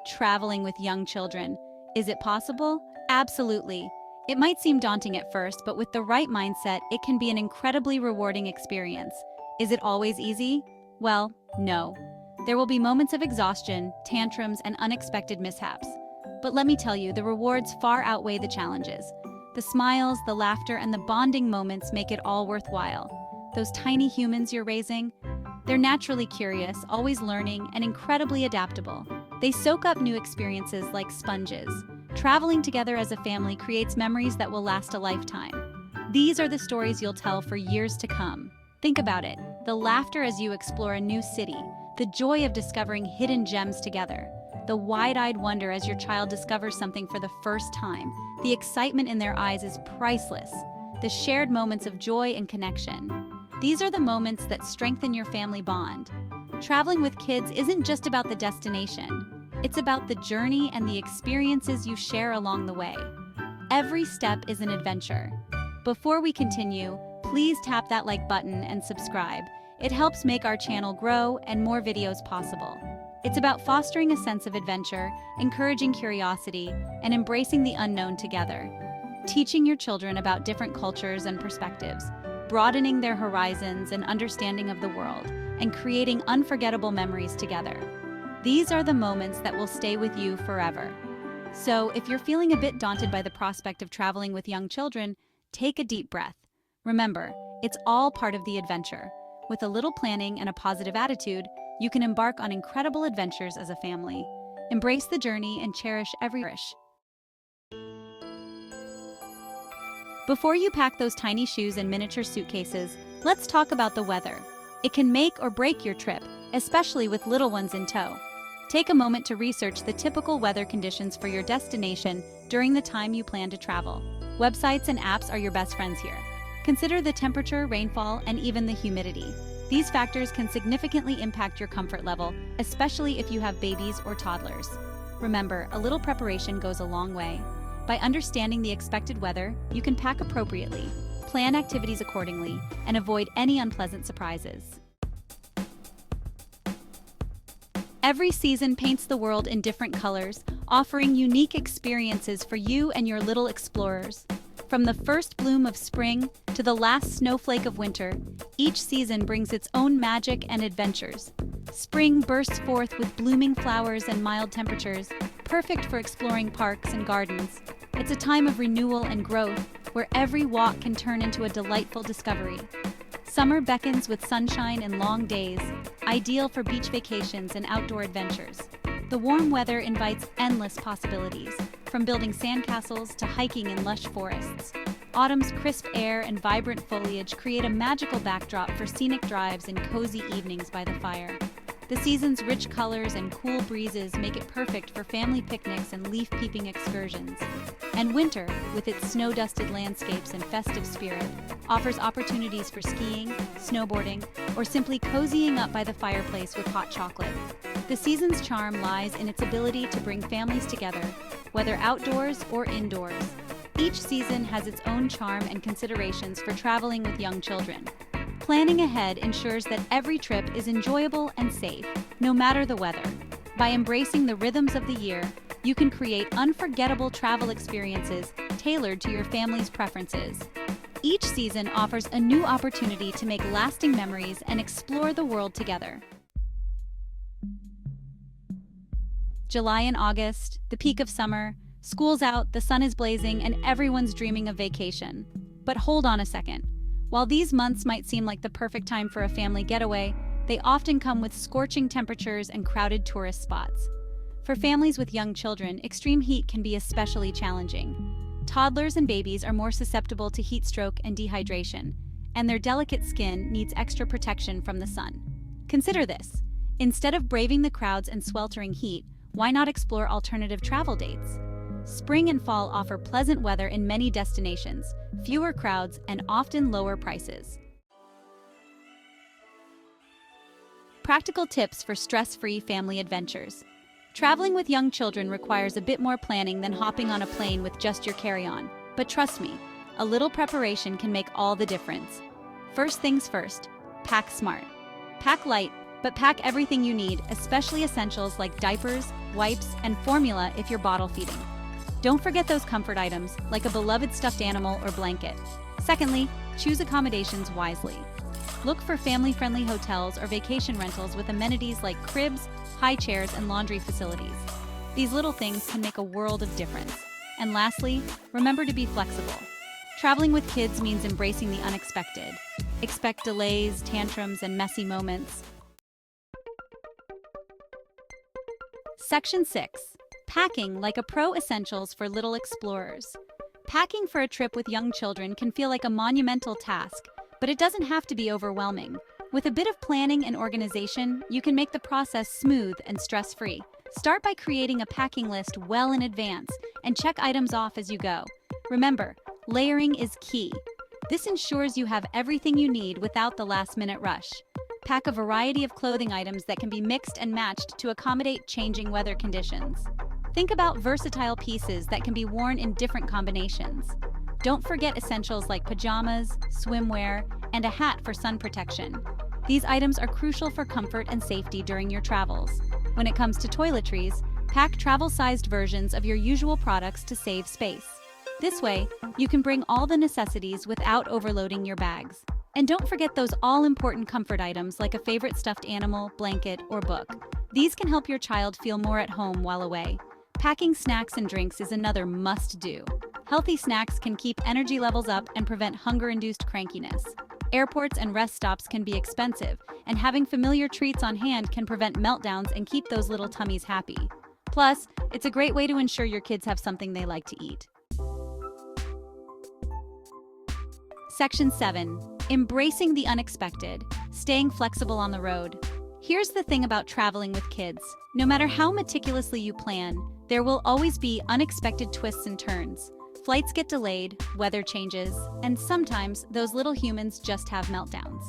Traveling with young children. Is it possible? Absolutely. It might seem daunting at first, but with the right mindset, it can be an incredibly rewarding experience. Is it always easy? Well, no. There will be moments of exhaustion, tantrums, and unexpected mishaps. But let me tell you, the rewards far outweigh the challenges. The smiles, the laughter, and the bonding moments make it all worthwhile. Those tiny humans you're raising, they're naturally curious, always learning, and incredibly adaptable. They soak up new experiences like sponges. Traveling together as a family creates memories that will last a lifetime. These are the stories you'll tell for years to come. Think about it, the laughter as you explore a new city, the joy of discovering hidden gems together, the wide-eyed wonder as your child discovers something for the first time. The excitement in their eyes is priceless. The shared moments of joy and connection. These are the moments that strengthen your family bond. Traveling with kids isn't just about the destination. It's about the journey and the experiences you share along the way. Every step is an adventure. Before we continue, please tap that like button and subscribe. It helps make our channel grow and more videos possible. It's about fostering a sense of adventure, encouraging curiosity, and embracing the unknown together. Teaching your children about different cultures and perspectives, broadening their horizons and understanding of the world, and creating unforgettable memories together. These are the moments that will stay with you forever. So, if you're feeling a bit daunted by the prospect of traveling with young children, take a deep breath. Remember, it's all part of the adventure. With a little planning and a positive attitude, you can embark on incredible adventures as a family. Embrace the journey and cherish every wish. Before you pack those tiny shoes and miniature suitcases, let's talk about the weather. It can make or break your trip, especially with little ones in tow. Take a moment to research the typical weather conditions for your destination during the time you plan to travel. Websites and apps are your best friends here. Consider the temperature, rainfall, and even the humidity. These factors can significantly impact your comfort level, especially if you have babies or toddlers. Remember, a little preparation goes a long way. By understanding the expected weather, you can pack appropriately, plan activities accordingly, and avoid any unpleasant surprises. Every season paints the world in different colors, offering unique experiences for you and your little explorers. From the first bloom of spring to the last snowflake of winter, each season brings its own magic and adventures. Spring bursts forth with blooming flowers and mild temperatures, perfect for exploring parks and gardens. It's a time of renewal and growth, where every walk can turn into a delightful discovery. Summer beckons with sunshine and long days, ideal for beach vacations and outdoor adventures. The warm weather invites endless possibilities, from building sandcastles to hiking in lush forests. Autumn's crisp air and vibrant foliage create a magical backdrop for scenic drives and cozy evenings by the fire. The season's rich colors and cool breezes make it perfect for family picnics and leaf-peeping excursions. And winter, with its snow-dusted landscapes and festive spirit, offers opportunities for skiing, snowboarding, or simply cozying up by the fireplace with hot chocolate. The season's charm lies in its ability to bring families together, whether outdoors or indoors. Each season has its own charm and considerations for traveling with young children. Planning ahead ensures that every trip is enjoyable and safe, no matter the weather. By embracing the rhythms of the year, you can create unforgettable travel experiences tailored to your family's preferences. Each season offers a new opportunity to make lasting memories and explore the world together. July and August, the peak of summer, school's out, the sun is blazing, and everyone's dreaming of vacation. But hold on a second. While these months might seem like the perfect time for a family getaway, they often come with scorching temperatures and crowded tourist spots. For families with young children, extreme heat can be especially challenging. Toddlers and babies are more susceptible to heat stroke and dehydration, and their delicate skin needs extra protection from the sun. Consider this. Instead of braving the crowds and sweltering heat, why not explore alternative travel dates? Spring and fall offer pleasant weather in many destinations, fewer crowds, and often lower prices. Practical tips for stress-free family adventures. Traveling with young children requires a bit more planning than hopping on a plane with just your carry-on. But trust me, a little preparation can make all the difference. First things first, pack smart. Pack light, But pack everything you need, especially essentials like diapers, wipes, and formula if you're bottle feeding. Don't forget those comfort items, like a beloved stuffed animal or blanket. Secondly, choose accommodations wisely. Look for family-friendly hotels or vacation rentals with amenities like cribs, high chairs, and laundry facilities. These little things can make a world of difference. And lastly, remember to be flexible. Traveling with kids means embracing the unexpected. Expect delays, tantrums, and messy moments. Section 6. Packing like a pro essentials for little explorers. Packing for a trip with young children can feel like a monumental task, but it doesn't have to be overwhelming. With a bit of planning and organization, you can make the process smooth and stress-free. Start by creating a packing list well in advance and check items off as you go. Remember, layering is key. This ensures you have everything you need without the last-minute rush. Pack a variety of clothing items that can be mixed and matched to accommodate changing weather conditions. Think about versatile pieces that can be worn in different combinations. Don't forget essentials like pajamas, swimwear, and a hat for sun protection. These items are crucial for comfort and safety during your travels. When it comes to toiletries, pack travel-sized versions of your usual products to save space. This way, you can bring all the necessities without overloading your bags. And don't forget those all-important comfort items like a favorite stuffed animal, blanket, or book. These can help your child feel more at home while away. Packing snacks and drinks is another must-do. Healthy snacks can keep energy levels up and prevent hunger-induced crankiness. Airports and rest stops can be expensive, and having familiar treats on hand can prevent meltdowns and keep those little tummies happy. Plus, it's a great way to ensure your kids have something they like to eat. Section 7. Embracing the unexpected, staying flexible on the road. Here's the thing about traveling with kids. No matter how meticulously you plan, there will always be unexpected twists and turns. Flights get delayed, weather changes, and sometimes those little humans just have meltdowns.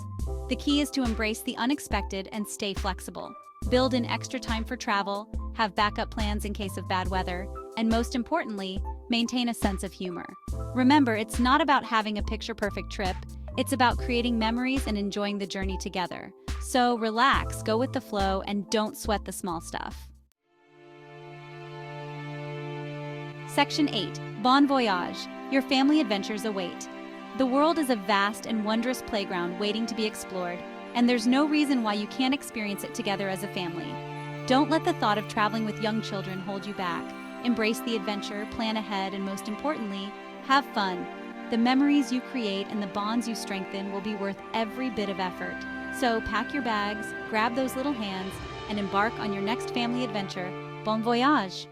The key is to embrace the unexpected and stay flexible. Build in extra time for travel, have backup plans in case of bad weather, and most importantly, maintain a sense of humor. Remember, it's not about having a picture-perfect trip, it's about creating memories and enjoying the journey together. So relax, go with the flow, and don't sweat the small stuff. Section 8. Bon voyage. Your family adventures await. The world is a vast and wondrous playground waiting to be explored, and there's no reason why you can't experience it together as a family. Don't let the thought of traveling with young children hold you back. Embrace the adventure, plan ahead, and most importantly, have fun. The memories you create and the bonds you strengthen will be worth every bit of effort. So pack your bags, grab those little hands, and embark on your next family adventure. Bon voyage!